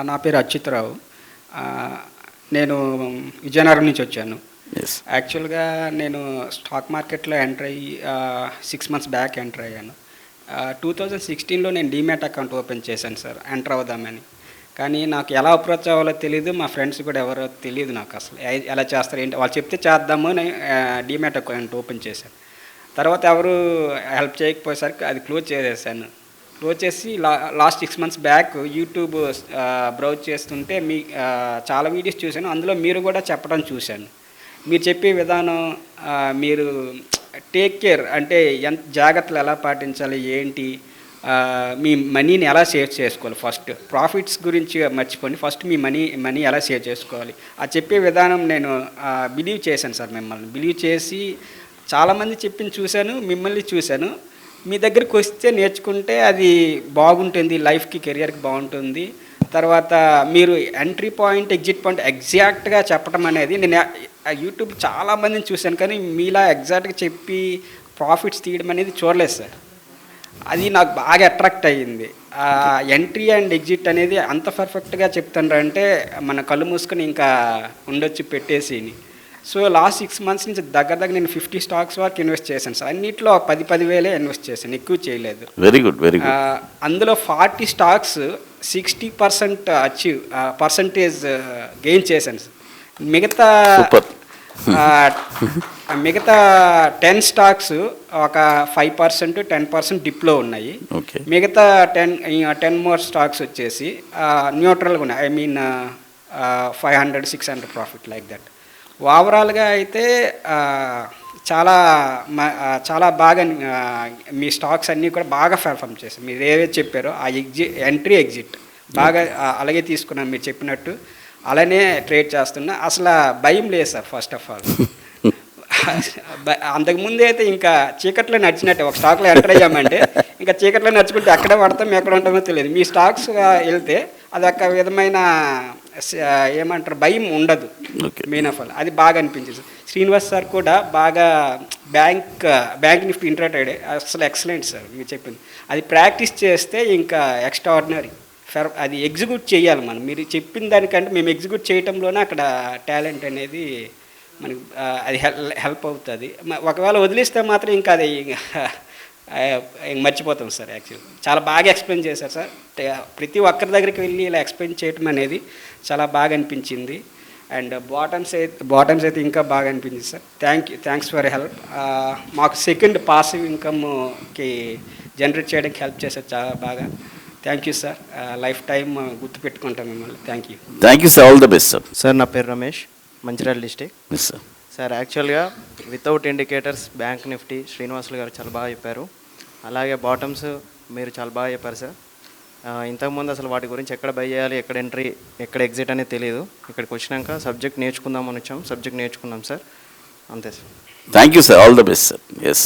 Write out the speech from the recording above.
నా పేరు అచ్యుతరావు. నేను విజయనగరం నుంచి వచ్చాను. యాక్చువల్గా నేను స్టాక్ మార్కెట్లో ఎంటర్ అయ్యి 6 months బ్యాక్ ఎంటర్ అయ్యాను. 2016లో నేను డీమ్యాట్ అకౌంట్ ఓపెన్ చేశాను సార్, ఎంటర్ అవుదామని. కానీ నాకు ఎలా అప్రోచ్ అవ్వాలో తెలియదు, మా ఫ్రెండ్స్ కూడా ఎవరో తెలియదు నాకు అసలు. ఎలా చేస్తారు ఏంటి, వాళ్ళు చెప్తే చేద్దాము అని డీమ్యాట్ అకౌంట్ ఓపెన్ చేశాను. తర్వాత ఎవరు హెల్ప్ చేయకపోయేసరికి అది క్లోజ్ చేసేసాను. క్లోజ్ చేసి last 6 months back YouTube browse చేస్తుంటే చాలా వీడియోస్ చూశాను. అందులో మీరు కూడా చెప్పడం చూశాను. మీరు చెప్పే విధానం, మీరు టేక్ కేర్ అంటే ఎంత జాగ్రత్తలు ఎలా పాటించాలి, ఏంటి, మీ మనీని ఎలా సేవ్ చేసుకోవాలి, ఫస్ట్ ప్రాఫిట్స్ గురించి మర్చిపోండి, ఫస్ట్ మీ మనీ ఎలా సేవ్ చేసుకోవాలి ఆ చెప్పే విధానం నేను బిలీవ్ చేశాను సార్. మిమ్మల్ని బిలీవ్ చేసి చాలామంది చెప్పింది చూశాను, మిమ్మల్ని చూశాను. మీ దగ్గరికి వస్తే నేర్చుకుంటే అది బాగుంటుంది, లైఫ్కి కెరియర్కి బాగుంటుంది. తర్వాత మీరు ఎంట్రీ పాయింట్ ఎగ్జిట్ పాయింట్ ఎగ్జాక్ట్గా చెప్పడం అనేది నేను యూట్యూబ్ చాలామందిని చూశాను, కానీ మీలా ఎగ్జాక్ట్గా చెప్పి ప్రాఫిట్స్ తీయడం అనేది చూడలేదు సార్. అది నాకు బాగా అట్రాక్ట్ అయ్యింది. ఎంట్రీ అండ్ ఎగ్జిట్ అనేది అంత పర్ఫెక్ట్గా చెప్తారంటే మన కళ్ళు మూసుకొని ఇంకా ఉండొచ్చు పెట్టేసి. సో లాస్ట్ 6 months నుంచి దగ్గర నేను 50 stocks వరకు ఇన్వెస్ట్ చేశాను సార్. అన్నింటిలో 10,000 ఇన్వెస్ట్ చేశాను, ఎక్కువ చేయలేదు. Very good, very good. అందులో 40 stocks 60% పర్సంటేజ్ గెయిన్ చేశాను సార్. మిగతా 10 stocks ఒక 5% 10% డిప్లో ఉన్నాయి. మిగతా 10 more stocks వచ్చేసి న్యూట్రల్గా ఉన్నాయి. I mean 500-600 profit like that. ఓవరాల్గా అయితే చాలా బాగా మీ స్టాక్స్ అన్నీ కూడా బాగా పెర్ఫామ్ చేశాయి. మీరు ఏవైతే చెప్పారో ఆ ఎంట్రీ ఎగ్జిట్ బాగా అలాగే తీసుకున్నాను మీరు చెప్పినట్టు. అలానే ట్రేడ్ చేస్తున్నా, అసలు భయం లేదు సార్. ఫస్ట్ ఆఫ్ ఆల్ అంతకుముందు అయితే ఇంకా చీకట్లో నడిచినట్టే. ఒక స్టాక్లో ఎంటర్ అయ్యామంటే ఇంకా చీకట్లో నడుచుకుంటే ఎక్కడ పడతాం ఎక్కడ ఉంటామో తెలియదు. మీ స్టాక్స్ వెళ్తే అది ఒక విధమైన ఏమంటారు భయం ఉండదు. మెయిన్ ఆఫ్ ఆల్ అది బాగా అనిపించింది. శ్రీనివాస్ సార్ కూడా బాగా బ్యాంక్ నిఫ్టీ ఇంట్రాడేడ్ అసలు ఎక్సలెంట్ సార్ మీరు చెప్పింది. అది ప్రాక్టీస్ చేస్తే ఇంకా ఎక్స్ట్రాఆర్డినరీ. అది ఎగ్జిక్యూట్ చేయాలి మనం. మీరు చెప్పిన దానికంటే మేము ఎగ్జిక్యూట్ చేయటంలోనే అక్కడ టాలెంట్ అనేది మనకి అది హెల్ప్ అవుతుంది. ఒకవేళ వదిలిస్తే మాత్రం ఇంకా అది మర్చిపోతాం సార్. యాక్చువల్లీ చాలా బాగా ఎక్స్ప్లెయిన్ చేశారు సార్. ప్రతి ఒక్కరి దగ్గరికి వెళ్ళి ఇలా ఎక్స్ప్లెయిన్ చేయటం అనేది చాలా బాగా అనిపించింది. అండ్ బాటమ్స్ అయితే ఇంకా బాగా అనిపించింది సార్. Thanks for help. మాకు సెకండ్ పాసివ్ ఇన్కమ్కి జనరేట్ చేయడానికి హెల్ప్ చేశారు చాలా బాగా. Thank you sir. Life time గుర్తుపెట్టుకుంటాం మిమ్మల్ని. Thank you sir. All the best sir. Sir నా పేరు రమేష్, మంచిర్యాల డిస్టిక్. సార్ యాక్చువల్గా without indicators bank nifty Srinivasulu గారు చాలా బాగా చెప్పారు. అలాగే బాటమ్స్ మీరు చాలా బాగా చెప్పారు సార్. ఇంతకుముందు అసలు వాటి గురించి ఎక్కడ బై చేయాలి, ఎక్కడ ఎంట్రీ, ఎక్కడ ఎగ్జిట్ అనేది తెలియదు. ఇక్కడికి వచ్చినాక సబ్జెక్ట్ నేర్చుకుందామని వచ్చాం, సబ్జెక్ట్ నేర్చుకున్నాం సార్. అంతే sir. Thank you sir. All the best sir. Yes.